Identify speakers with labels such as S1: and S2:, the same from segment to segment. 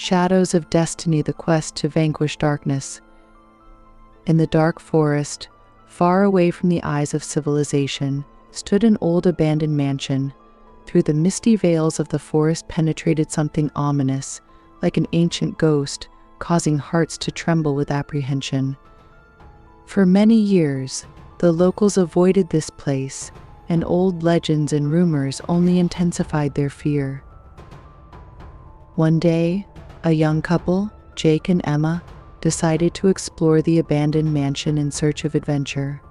S1: Shadows of Destiny: The Quest to Vanquish Darkness. In the dark forest, far away from the eyes of civilization, stood an old abandoned mansion. Through the misty veils of the forest penetrated something ominous, like an ancient ghost, causing hearts to tremble with apprehension. For many years, the locals avoided this place, and old legends and rumors only intensified their fear. One day, a young couple, Jake and Emma, decided to explore the abandoned mansion in search of adventure.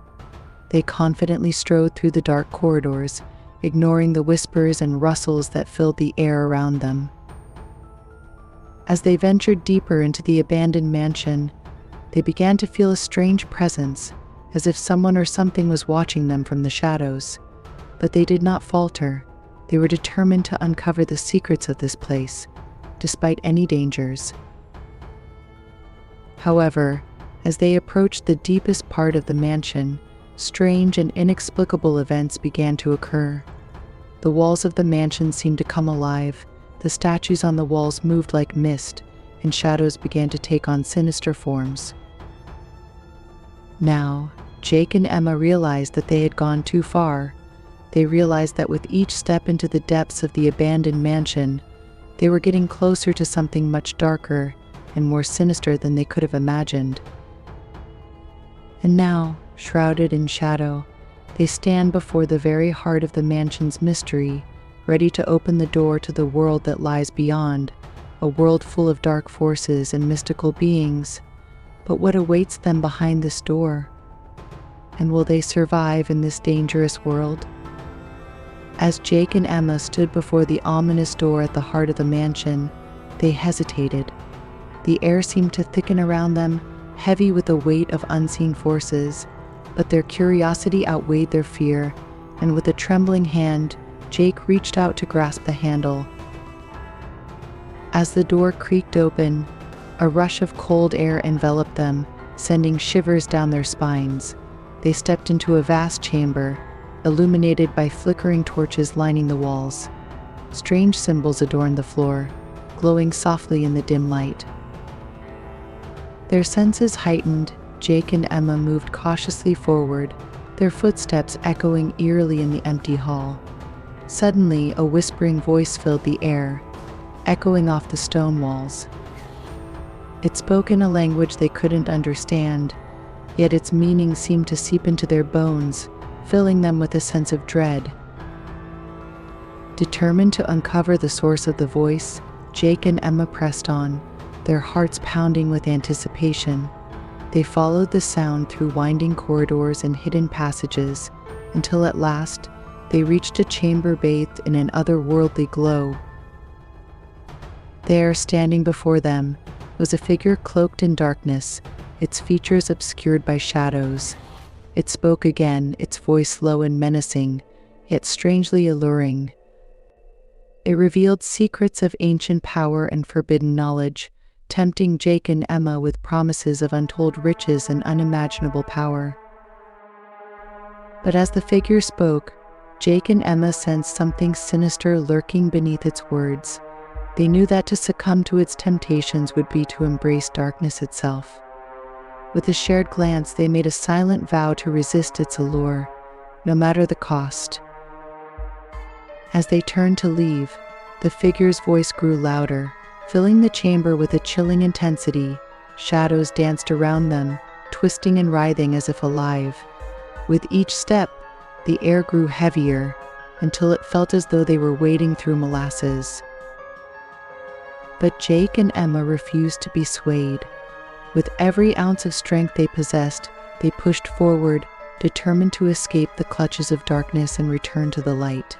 S1: They confidently strode through the dark corridors, ignoring the whispers and rustles that filled the air around them. As they ventured deeper into the abandoned mansion, they began to feel a strange presence, as if someone or something was watching them from the shadows. But they did not falter. They were determined to uncover the secrets of this place, despite any dangers. However, as they approached the deepest part of the mansion, strange and inexplicable events began to occur. The walls of the mansion seemed to come alive, the statues on the walls moved like mist, and shadows began to take on sinister forms. Now, Jake and Emma realized that they had gone too far. They realized that with each step into the depths of the abandoned mansion, they were getting closer to something much darker and more sinister than they could have imagined. And now, shrouded in shadow, they stand before the very heart of the mansion's mystery, ready to open the door to the world that lies beyond, a world full of dark forces and mystical beings. But what awaits them behind this door? And will they survive in this dangerous world? As Jake and Emma stood before the ominous door at the heart of the mansion, they hesitated. The air seemed to thicken around them, heavy with the weight of unseen forces, but their curiosity outweighed their fear, and with a trembling hand, Jake reached out to grasp the handle. As the door creaked open, a rush of cold air enveloped them, sending shivers down their spines. They stepped into a vast chamber, illuminated by flickering torches lining the walls. Strange symbols adorned the floor, glowing softly in the dim light. Their senses heightened, Jake and Emma moved cautiously forward, their footsteps echoing eerily in the empty hall. Suddenly, a whispering voice filled the air, echoing off the stone walls. It spoke in a language they couldn't understand, yet its meaning seemed to seep into their bones, filling them with a sense of dread. Determined to uncover the source of the voice, Jake and Emma pressed on, their hearts pounding with anticipation. They followed the sound through winding corridors and hidden passages, until at last they reached a chamber bathed in an otherworldly glow. There, standing before them, was a figure cloaked in darkness, its features obscured by shadows. It spoke again, its voice low and menacing, yet strangely alluring. It revealed secrets of ancient power and forbidden knowledge, tempting Jake and Emma with promises of untold riches and unimaginable power. But as the figure spoke, Jake and Emma sensed something sinister lurking beneath its words. They knew that to succumb to its temptations would be to embrace darkness itself. With a shared glance, they made a silent vow to resist its allure, no matter the cost. As they turned to leave, the figure's voice grew louder, filling the chamber with a chilling intensity. Shadows danced around them, twisting and writhing as if alive. With each step, the air grew heavier, until it felt as though they were wading through molasses. But Jake and Emma refused to be swayed. With every ounce of strength they possessed, they pushed forward, determined to escape the clutches of darkness and return to the light.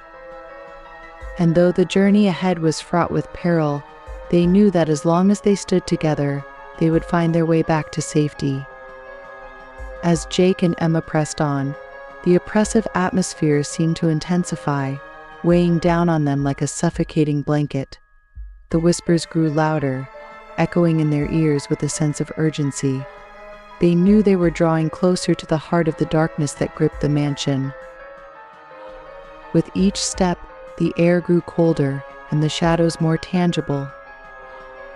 S1: And though the journey ahead was fraught with peril, they knew that as long as they stood together, they would find their way back to safety. As Jake and Emma pressed on, the oppressive atmosphere seemed to intensify, weighing down on them like a suffocating blanket. The whispers grew louder, echoing in their ears with a sense of urgency. They knew they were drawing closer to the heart of the darkness that gripped the mansion. With each step, the air grew colder and the shadows more tangible.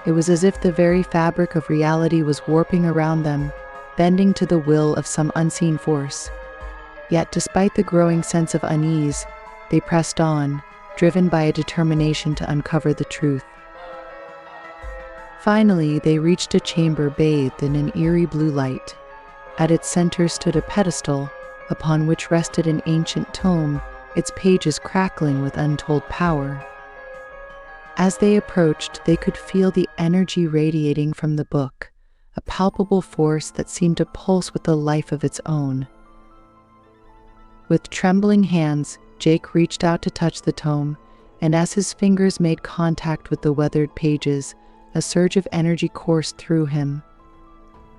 S1: It was as if the very fabric of reality was warping around them, bending to the will of some unseen force. Yet, despite the growing sense of unease, they pressed on, driven by a determination to uncover the truth. Finally, they reached a chamber bathed in an eerie blue light. At its center stood a pedestal, upon which rested an ancient tome, its pages crackling with untold power. As they approached, they could feel the energy radiating from the book, a palpable force that seemed to pulse with a life of its own. With trembling hands, Jake reached out to touch the tome, and as his fingers made contact with the weathered pages, a surge of energy coursed through him.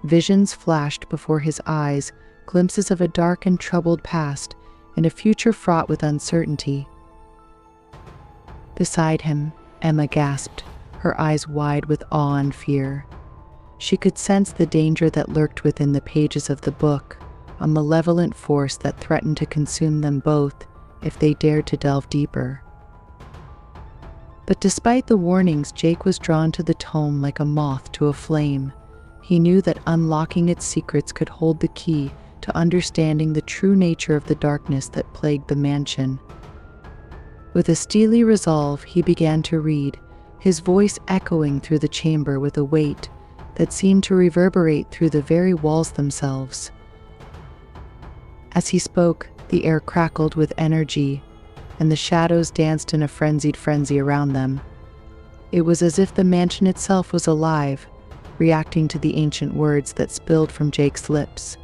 S1: Visions flashed before his eyes, glimpses of a dark and troubled past, and a future fraught with uncertainty. Beside him, Emma gasped, her eyes wide with awe and fear. She could sense the danger that lurked within the pages of the book, a malevolent force that threatened to consume them both if they dared to delve deeper. But despite the warnings, Jake was drawn to the tome like a moth to a flame. He knew that unlocking its secrets could hold the key to understanding the true nature of the darkness that plagued the mansion. With a steely resolve, he began to read, his voice echoing through the chamber with a weight that seemed to reverberate through the very walls themselves. As he spoke, the air crackled with energy, and the shadows danced in a frenzied frenzy around them. It was as if the mansion itself was alive, reacting to the ancient words that spilled from Jake's lips.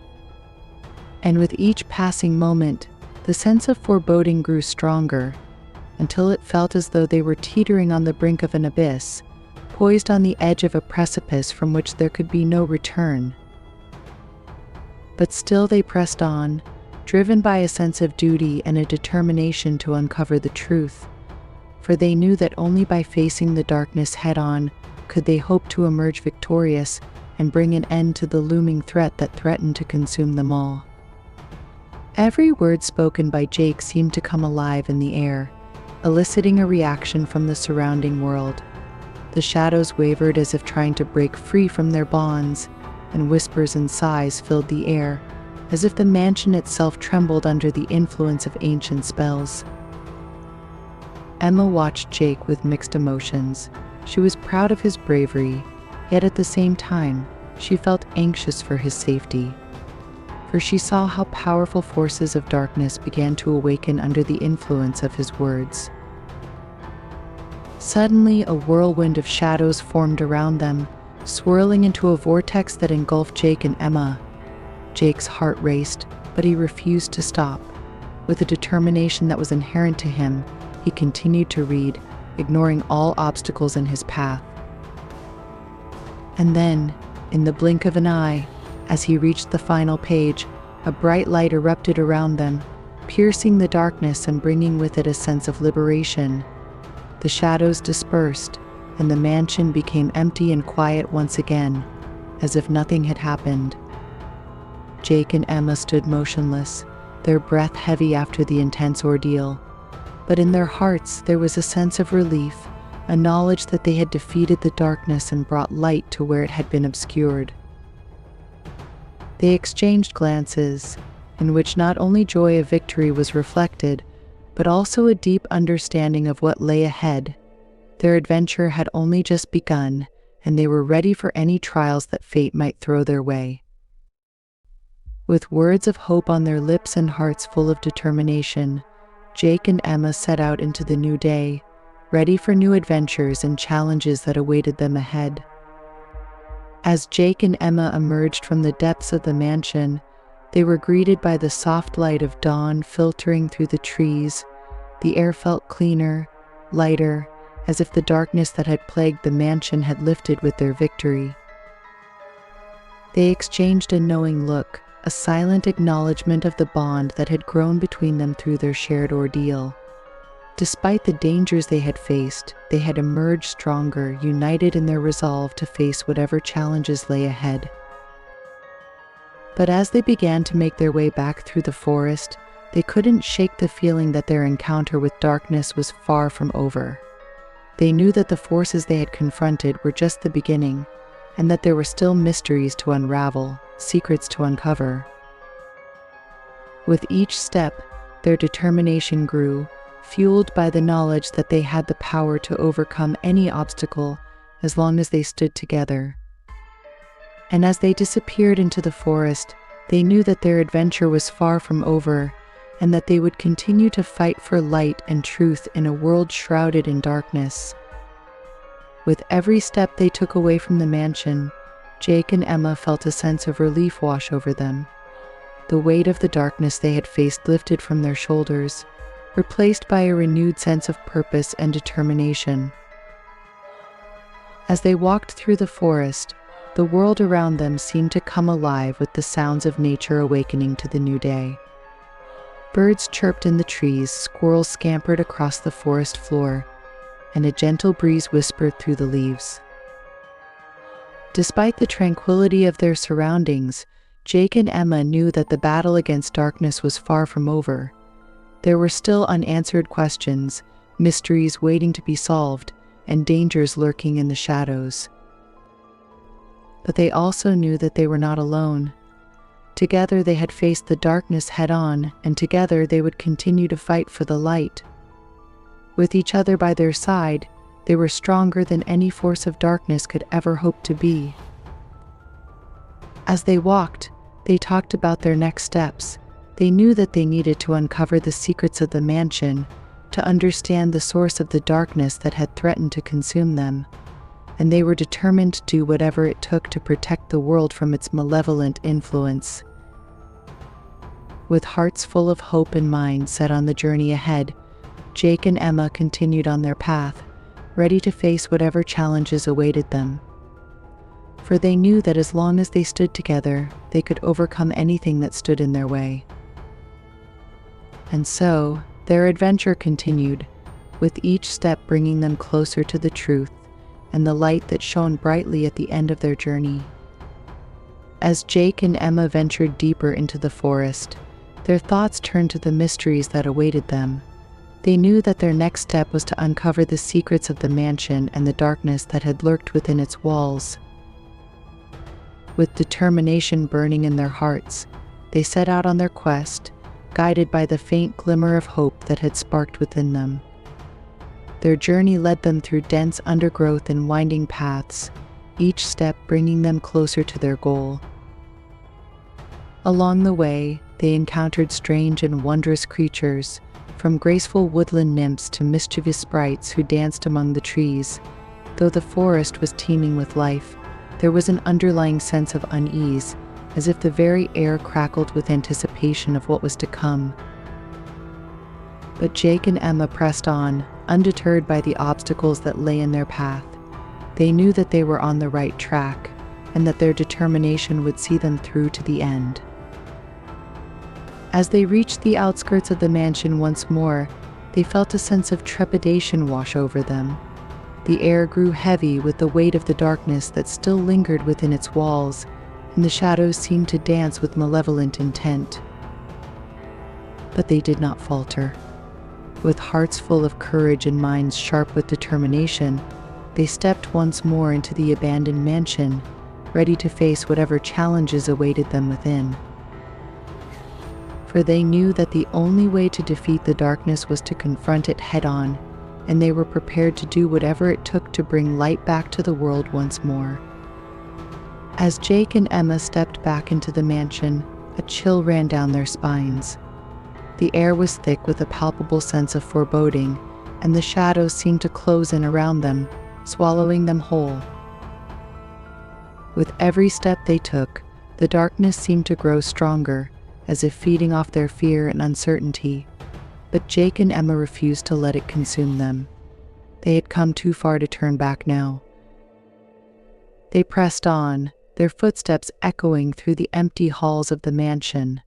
S1: And with each passing moment, the sense of foreboding grew stronger, until it felt as though they were teetering on the brink of an abyss, poised on the edge of a precipice from which there could be no return. But still they pressed on, driven by a sense of duty and a determination to uncover the truth, for they knew that only by facing the darkness head-on could they hope to emerge victorious and bring an end to the looming threat that threatened to consume them all. Every word spoken by Jake seemed to come alive in the air, eliciting a reaction from the surrounding world. The shadows wavered as if trying to break free from their bonds, and whispers and sighs filled the air, as if the mansion itself trembled under the influence of ancient spells. Emma watched Jake with mixed emotions. She was proud of his bravery, yet at the same time, she felt anxious for his safety. For she saw how powerful forces of darkness began to awaken under the influence of his words. Suddenly, a whirlwind of shadows formed around them, swirling into a vortex that engulfed Jake and Emma. Jake's heart raced, but he refused to stop. With a determination that was inherent to him, he continued to read, ignoring all obstacles in his path. And then, in the blink of an eye, as he reached the final page, a bright light erupted around them, piercing the darkness and bringing with it a sense of liberation. The shadows dispersed, and the mansion became empty and quiet once again, as if nothing had happened. Jake and Emma stood motionless, their breath heavy after the intense ordeal. But in their hearts there was a sense of relief, a knowledge that they had defeated the darkness and brought light to where it had been obscured. They exchanged glances, in which not only joy of victory was reflected, but also a deep understanding of what lay ahead. Their adventure had only just begun, and they were ready for any trials that fate might throw their way. With words of hope on their lips and hearts full of determination, Jake and Emma set out into the new day, ready for new adventures and challenges that awaited them ahead. As Jake and Emma emerged from the depths of the mansion, they were greeted by the soft light of dawn filtering through the trees. The air felt cleaner, lighter, as if the darkness that had plagued the mansion had lifted with their victory. They exchanged a knowing look, a silent acknowledgement of the bond that had grown between them through their shared ordeal. Despite the dangers they had faced, they had emerged stronger, united in their resolve to face whatever challenges lay ahead. But as they began to make their way back through the forest, they couldn't shake the feeling that their encounter with darkness was far from over. They knew that the forces they had confronted were just the beginning, and that there were still mysteries to unravel, secrets to uncover. With each step, their determination grew, fueled by the knowledge that they had the power to overcome any obstacle as long as they stood together. And as they disappeared into the forest, they knew that their adventure was far from over, and that they would continue to fight for light and truth in a world shrouded in darkness. With every step they took away from the mansion, Jake and Emma felt a sense of relief wash over them. The weight of the darkness they had faced lifted from their shoulders, replaced by a renewed sense of purpose and determination. As they walked through the forest, the world around them seemed to come alive with the sounds of nature awakening to the new day. Birds chirped in the trees, squirrels scampered across the forest floor, and a gentle breeze whispered through the leaves. Despite the tranquility of their surroundings, Jake and Emma knew that the battle against darkness was far from over. There were still unanswered questions, mysteries waiting to be solved, and dangers lurking in the shadows. But they also knew that they were not alone. Together they had faced the darkness head-on, and together they would continue to fight for the light. With each other by their side, they were stronger than any force of darkness could ever hope to be. As they walked, they talked about their next steps. They knew that they needed to uncover the secrets of the mansion, to understand the source of the darkness that had threatened to consume them, and they were determined to do whatever it took to protect the world from its malevolent influence. With hearts full of hope and minds set on the journey ahead, Jake and Emma continued on their path, ready to face whatever challenges awaited them. For they knew that as long as they stood together, they could overcome anything that stood in their way. And so, their adventure continued, with each step bringing them closer to the truth and the light that shone brightly at the end of their journey. As Jake and Emma ventured deeper into the forest, their thoughts turned to the mysteries that awaited them. They knew that their next step was to uncover the secrets of the mansion and the darkness that had lurked within its walls. With determination burning in their hearts, they set out on their quest, guided by the faint glimmer of hope that had sparked within them. Their journey led them through dense undergrowth and winding paths, each step bringing them closer to their goal. Along the way, they encountered strange and wondrous creatures, from graceful woodland nymphs to mischievous sprites who danced among the trees. Though the forest was teeming with life, there was an underlying sense of unease, as if the very air crackled with anticipation of what was to come. But Jake and Emma pressed on, undeterred by the obstacles that lay in their path. They knew that they were on the right track, and that their determination would see them through to the end. As they reached the outskirts of the mansion once more, they felt a sense of trepidation wash over them. The air grew heavy with the weight of the darkness that still lingered within its walls, and the shadows seemed to dance with malevolent intent. But they did not falter. With hearts full of courage and minds sharp with determination, they stepped once more into the abandoned mansion, ready to face whatever challenges awaited them within. For they knew that the only way to defeat the darkness was to confront it head-on, and they were prepared to do whatever it took to bring light back to the world once more. As Jake and Emma stepped back into the mansion, a chill ran down their spines. The air was thick with a palpable sense of foreboding, and the shadows seemed to close in around them, swallowing them whole. With every step they took, the darkness seemed to grow stronger, as if feeding off their fear and uncertainty. But Jake and Emma refused to let it consume them. They had come too far to turn back now. They pressed on, their footsteps echoing through the empty halls of the mansion.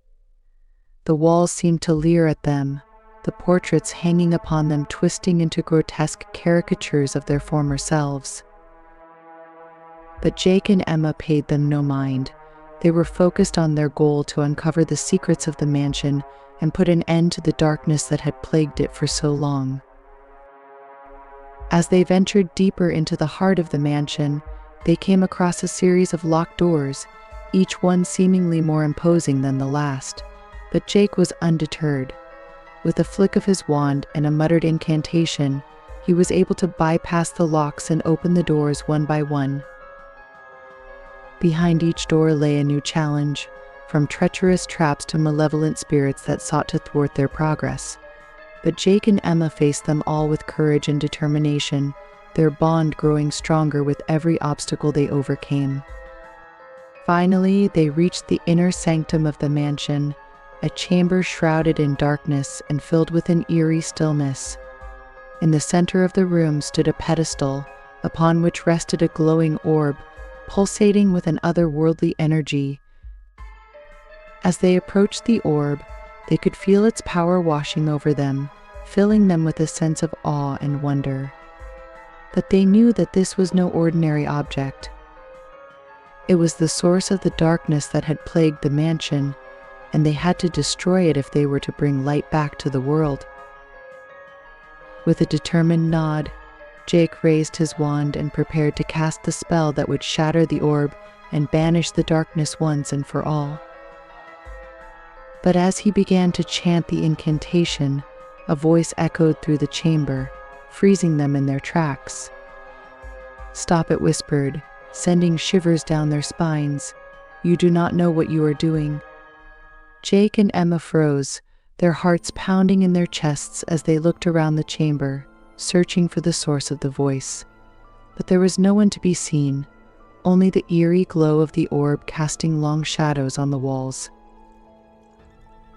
S1: The walls seemed to leer at them, the portraits hanging upon them twisting into grotesque caricatures of their former selves. But Jake and Emma paid them no mind. They were focused on their goal to uncover the secrets of the mansion and put an end to the darkness that had plagued it for so long. As they ventured deeper into the heart of the mansion, they came across a series of locked doors, each one seemingly more imposing than the last. But Jake was undeterred. With a flick of his wand and a muttered incantation, he was able to bypass the locks and open the doors one by one. Behind each door lay a new challenge, from treacherous traps to malevolent spirits that sought to thwart their progress. But Jake and Emma faced them all with courage and determination, their bond growing stronger with every obstacle they overcame. Finally, they reached the inner sanctum of the mansion, a chamber shrouded in darkness and filled with an eerie stillness. In the center of the room stood a pedestal, upon which rested a glowing orb, pulsating with an otherworldly energy. As they approached the orb, they could feel its power washing over them, filling them with a sense of awe and wonder. But they knew that this was no ordinary object. It was the source of the darkness that had plagued the mansion, and they had to destroy it if they were to bring light back to the world. With a determined nod, Jake raised his wand and prepared to cast the spell that would shatter the orb and banish the darkness once and for all. But as he began to chant the incantation, a voice echoed through the chamber, freezing them in their tracks. "Stop," it whispered, sending shivers down their spines. "You do not know what you are doing." Jake and Emma froze, their hearts pounding in their chests as they looked around the chamber, searching for the source of the voice. But there was no one to be seen, only the eerie glow of the orb casting long shadows on the walls.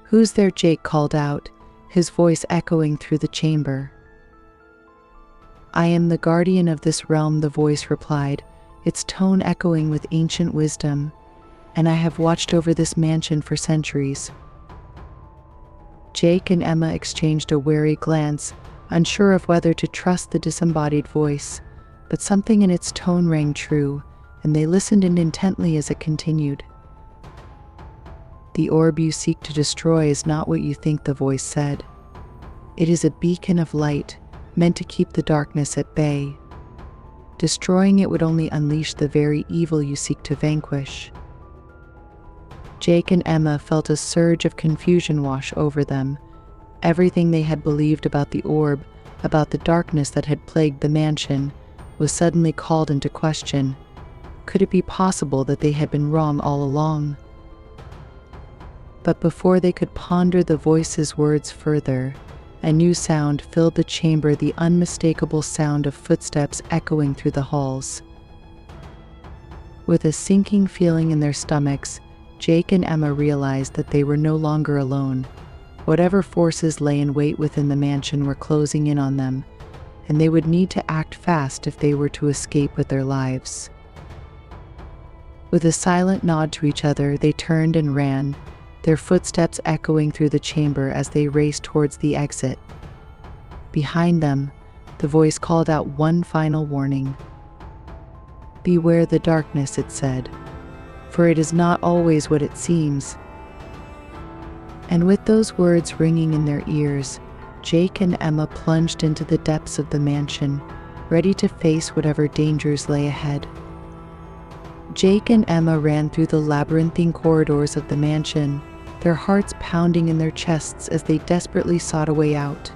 S1: "Who's there?" Jake called out, his voice echoing through the chamber. "I am the guardian of this realm," the voice replied, its tone echoing with ancient wisdom, "and I have watched over this mansion for centuries." Jake and Emma exchanged a wary glance, unsure of whether to trust the disembodied voice, but something in its tone rang true, and they listened in intently as it continued. "The orb you seek to destroy is not what you think," the voice said. "It is a beacon of light, meant to keep the darkness at bay. Destroying it would only unleash the very evil you seek to vanquish." Jake and Emma felt a surge of confusion wash over them. Everything they had believed about the orb, about the darkness that had plagued the mansion, was suddenly called into question. Could it be possible that they had been wrong all along? But before they could ponder the voice's words further, a new sound filled the chamber, the unmistakable sound of footsteps echoing through the halls. With a sinking feeling in their stomachs, Jake and Emma realized that they were no longer alone. Whatever forces lay in wait within the mansion were closing in on them, and they would need to act fast if they were to escape with their lives. With a silent nod to each other, they turned and ran, their footsteps echoing through the chamber as they raced towards the exit. Behind them, the voice called out one final warning. "Beware the darkness," it said, "for it is not always what it seems." And with those words ringing in their ears, Jake and Emma plunged into the depths of the mansion, ready to face whatever dangers lay ahead. Jake and Emma ran through the labyrinthine corridors of the mansion, their hearts pounding in their chests as they desperately sought a way out.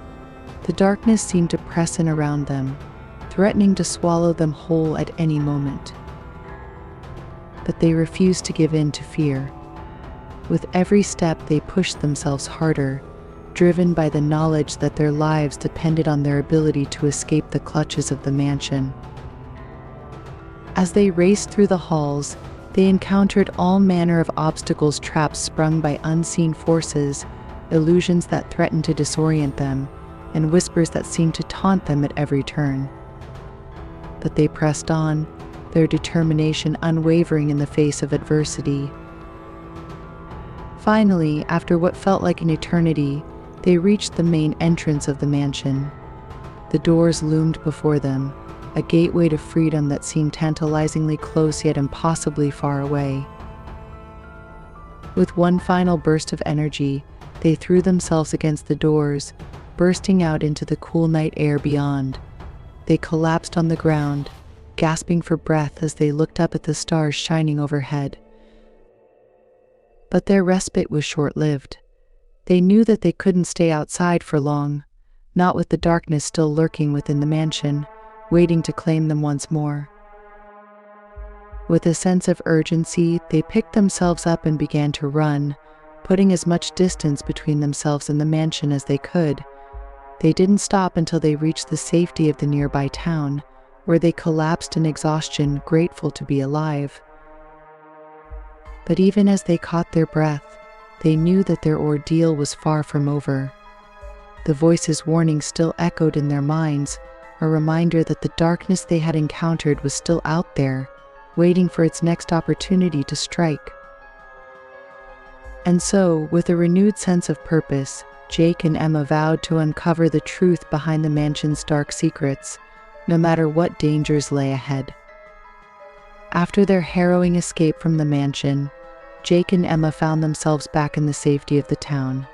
S1: The darkness seemed to press in around them, threatening to swallow them whole at any moment. But they refused to give in to fear. With every step, they pushed themselves harder, driven by the knowledge that their lives depended on their ability to escape the clutches of the mansion. As they raced through the halls, they encountered all manner of obstacles, traps sprung by unseen forces, illusions that threatened to disorient them, and whispers that seemed to taunt them at every turn. But they pressed on, their determination unwavering in the face of adversity. Finally, after what felt like an eternity, they reached the main entrance of the mansion. The doors loomed before them, a gateway to freedom that seemed tantalizingly close yet impossibly far away. With one final burst of energy, they threw themselves against the doors, bursting out into the cool night air beyond. they collapsed on the ground, gasping for breath as they looked up at the stars shining overhead. But their respite was short-lived. They knew that they couldn't stay outside for long, not with the darkness still lurking within the mansion, waiting to claim them once more. With a sense of urgency, they picked themselves up and began to run, putting as much distance between themselves and the mansion as they could. They didn't stop until they reached the safety of the nearby town, where they collapsed in exhaustion, grateful to be alive. But even as they caught their breath, they knew that their ordeal was far from over. The voice's warning still echoed in their minds, a reminder that the darkness they had encountered was still out there, waiting for its next opportunity to strike. And so, with a renewed sense of purpose, Jake and Emma vowed to uncover the truth behind the mansion's dark secrets, no matter what dangers lay ahead. After their harrowing escape from the mansion, Jake and Emma found themselves back in the safety of the town.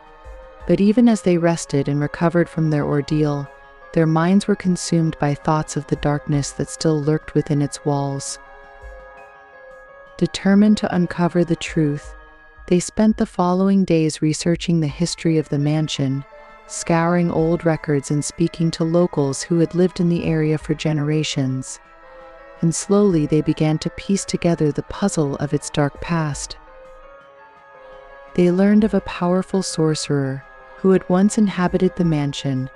S1: But even as they rested and recovered from their ordeal, their minds were consumed by thoughts of the darkness that still lurked within its walls. Determined to uncover the truth, they spent the following days researching the history of the mansion, scouring old records and speaking to locals who had lived in the area for generations. And slowly they began to piece together the puzzle of its dark past. They learned of a powerful sorcerer who had once inhabited the mansion,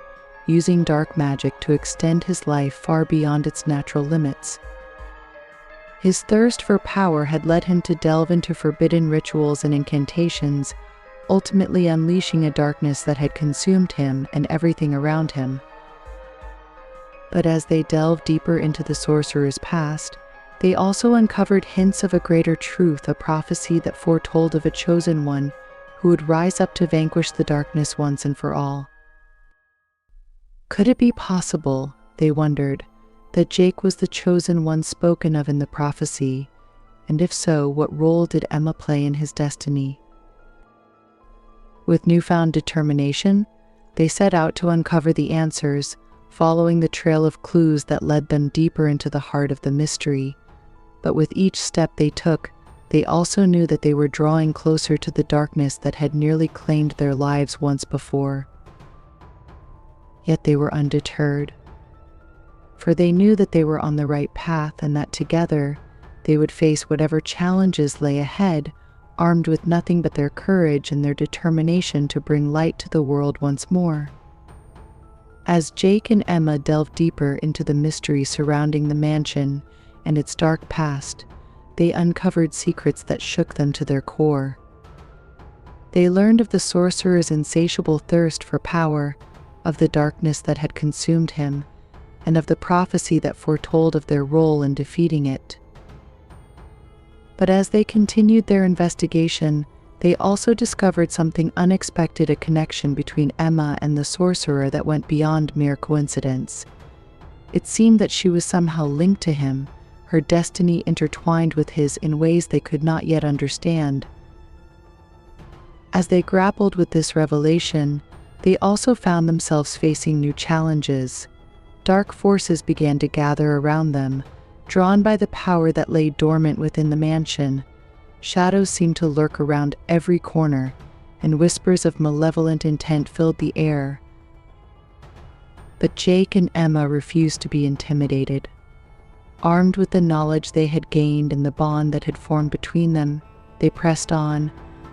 S1: using dark magic to extend his life far beyond its natural limits. His thirst for power had led him to delve into forbidden rituals and incantations, ultimately unleashing a darkness that had consumed him and everything around him. But as they delved deeper into the sorcerer's past, they also uncovered hints of a greater truth, a prophecy that foretold of a chosen one who would rise up to vanquish the darkness once and for all. Could it be possible, they wondered, that Jake was the chosen one spoken of in the prophecy, and if so, what role did Emma play in his destiny? With newfound determination, they set out to uncover the answers, following the trail of clues that led them deeper into the heart of the mystery. But with each step they took, they also knew that they were drawing closer to the darkness that had nearly claimed their lives once before. Yet they were undeterred, for they knew that they were on the right path and that together they would face whatever challenges lay ahead, armed with nothing but their courage and their determination to bring light to the world once more. As Jake and Emma delved deeper into the mystery surrounding the mansion and its dark past, they uncovered secrets that shook them to their core. They learned of the sorcerer's insatiable thirst for power, of the darkness that had consumed him, and of the prophecy that foretold of their role in defeating it. But as they continued their investigation, they also discovered something unexpected, a connection between Emma and the sorcerer that went beyond mere coincidence. It seemed that she was somehow linked to him, her destiny intertwined with his in ways they could not yet understand. As they grappled with this revelation, they also found themselves facing new challenges. Dark forces began to gather around them, drawn by the power that lay dormant within the mansion. Shadows seemed to lurk around every corner, and whispers of malevolent intent filled the air. But Jake and Emma refused to be intimidated. Armed with the knowledge they had gained and the bond that had formed between them, they pressed on,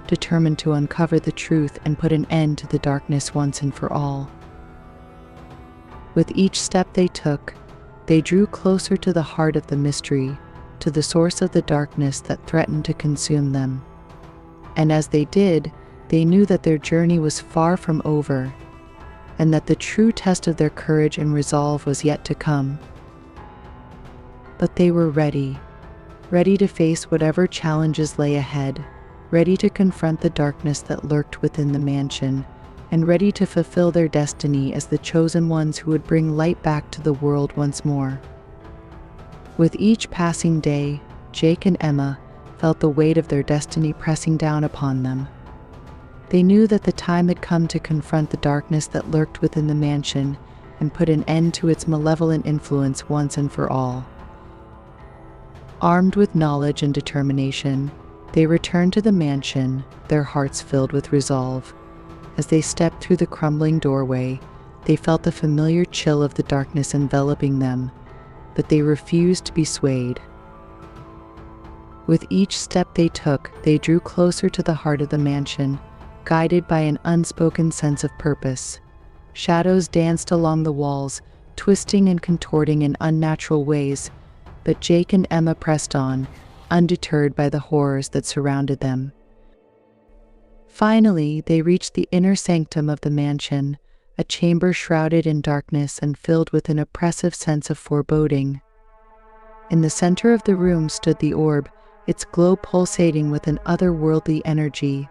S1: determined to uncover the truth and put an end to the darkness once and for all. With each step they took, they drew closer to the heart of the mystery, to the source of the darkness that threatened to consume them. And as they did, they knew that their journey was far from over, and that the true test of their courage and resolve was yet to come. But they were ready to face whatever challenges lay ahead, ready to confront the darkness that lurked within the mansion, and ready to fulfill their destiny as the chosen ones who would bring light back to the world once more. With each passing day, Jake and Emma felt the weight of their destiny pressing down upon them. They knew that the time had come to confront the darkness that lurked within the mansion and put an end to its malevolent influence once and for all. Armed with knowledge and determination, they returned to the mansion, their hearts filled with resolve. As they stepped through the crumbling doorway, they felt the familiar chill of the darkness enveloping them, but they refused to be swayed. With each step they took, they drew closer to the heart of the mansion, guided by an unspoken sense of purpose. Shadows danced along the walls, twisting and contorting in unnatural ways, but Jake and Emma pressed on, undeterred by the horrors that surrounded them. Finally, they reached the inner sanctum of the mansion, a chamber shrouded in darkness and filled with an oppressive sense of foreboding. In the center of the room stood the orb, its glow pulsating with an otherworldly energy.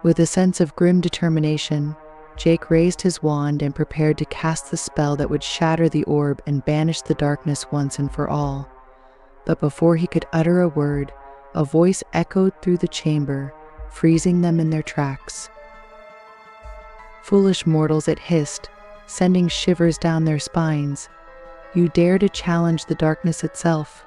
S1: With a sense of grim determination, Jake raised his wand and prepared to cast the spell that would shatter the orb and banish the darkness once and for all. But before he could utter a word, a voice echoed through the chamber, freezing them in their tracks. "Foolish mortals," it hissed, sending shivers down their spines. "You dare to challenge the darkness itself?"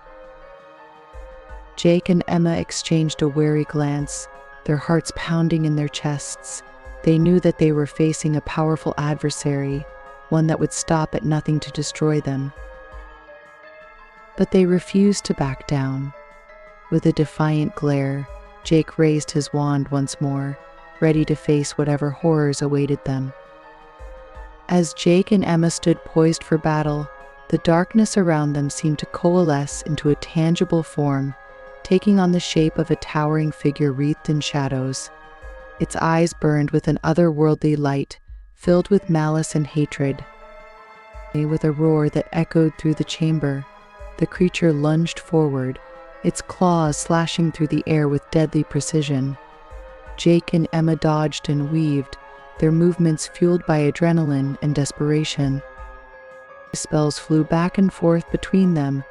S1: Jake and Emma exchanged a wary glance, their hearts pounding in their chests. They knew that they were facing a powerful adversary, one that would stop at nothing to destroy them. But they refused to back down. With a defiant glare, Jake raised his wand once more, ready to face whatever horrors awaited them. As Jake and Emma stood poised for battle, the darkness around them seemed to coalesce into a tangible form, taking on the shape of a towering figure wreathed in shadows. Its eyes burned with an otherworldly light, filled with malice and hatred. With a roar that echoed through the chamber, the creature lunged forward, its claws slashing through the air with deadly precision. Jake and Emma dodged and weaved, their movements fueled by adrenaline and desperation. Spells flew back and forth between them,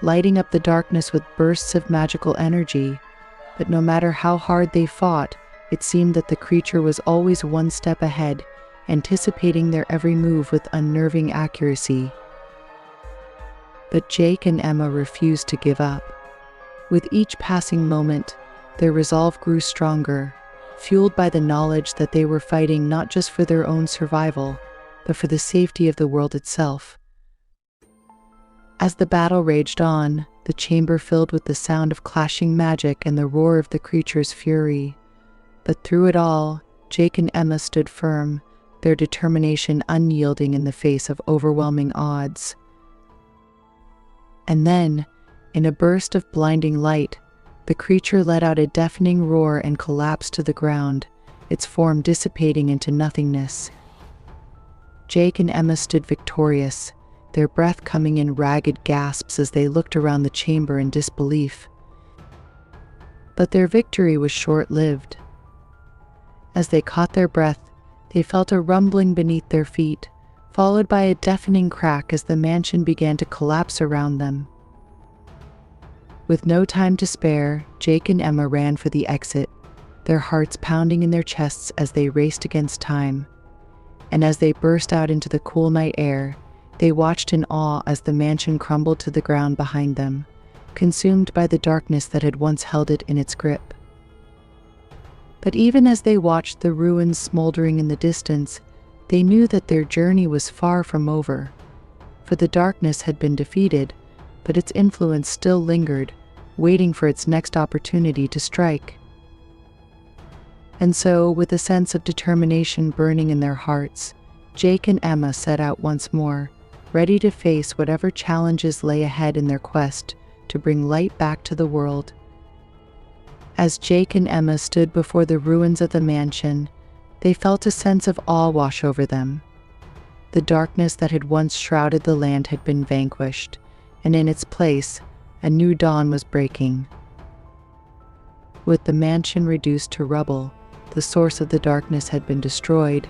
S1: lighting up the darkness with bursts of magical energy. But no matter how hard they fought, it seemed that the creature was always one step ahead, anticipating their every move with unnerving accuracy. But Jake and Emma refused to give up. With each passing moment, their resolve grew stronger, fueled by the knowledge that they were fighting not just for their own survival, but for the safety of the world itself. As the battle raged on, the chamber filled with the sound of clashing magic and the roar of the creature's fury. But through it all, Jake and Emma stood firm, their determination unyielding in the face of overwhelming odds. And then, in a burst of blinding light, the creature let out a deafening roar and collapsed to the ground, its form dissipating into nothingness. Jake and Emma stood victorious, their breath coming in ragged gasps as they looked around the chamber in disbelief. But their victory was short-lived. As they caught their breath, they felt a rumbling beneath their feet, followed by a deafening crack as the mansion began to collapse around them. With no time to spare, Jake and Emma ran for the exit, their hearts pounding in their chests as they raced against time. And as they burst out into the cool night air, they watched in awe as the mansion crumbled to the ground behind them, consumed by the darkness that had once held it in its grip. But even as they watched the ruins smoldering in the distance, they knew that their journey was far from over. For the darkness had been defeated, but its influence still lingered, waiting for its next opportunity to strike. And so, with a sense of determination burning in their hearts, Jake and Emma set out once more, ready to face whatever challenges lay ahead in their quest to bring light back to the world. As Jake and Emma stood before the ruins of the mansion, they felt a sense of awe wash over them. The darkness that had once shrouded the land had been vanquished, and in its place, a new dawn was breaking. With the mansion reduced to rubble, the source of the darkness had been destroyed,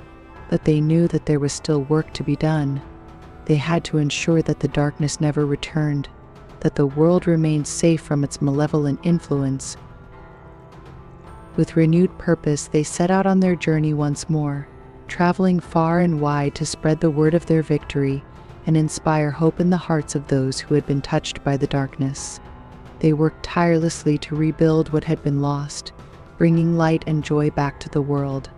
S1: but they knew that there was still work to be done. They had to ensure that the darkness never returned, that the world remained safe from its malevolent influence. With renewed purpose, they set out on their journey once more, traveling far and wide to spread the word of their victory and inspire hope in the hearts of those who had been touched by the darkness. They worked tirelessly to rebuild what had been lost, bringing light and joy back to the world.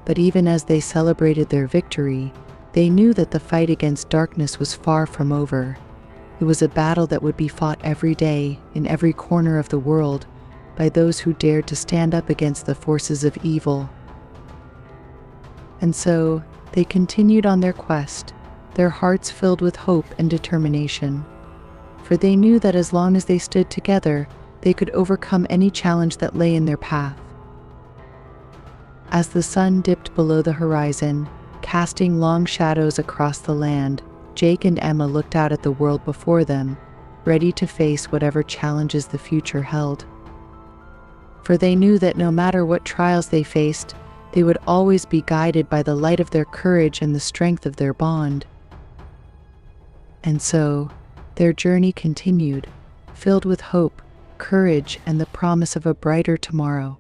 S1: But even as they celebrated their victory, they knew that the fight against darkness was far from over. It was a battle that would be fought every day, in every corner of the world, by those who dared to stand up against the forces of evil. And so, they continued on their quest, their hearts filled with hope and determination. For they knew that as long as they stood together, they could overcome any challenge that lay in their path. As the sun dipped below the horizon, casting long shadows across the land, Jake and Emma looked out at the world before them, ready to face whatever challenges the future held. For they knew that no matter what trials they faced, they would always be guided by the light of their courage and the strength of their bond. And so, their journey continued, filled with hope, courage, and the promise of a brighter tomorrow.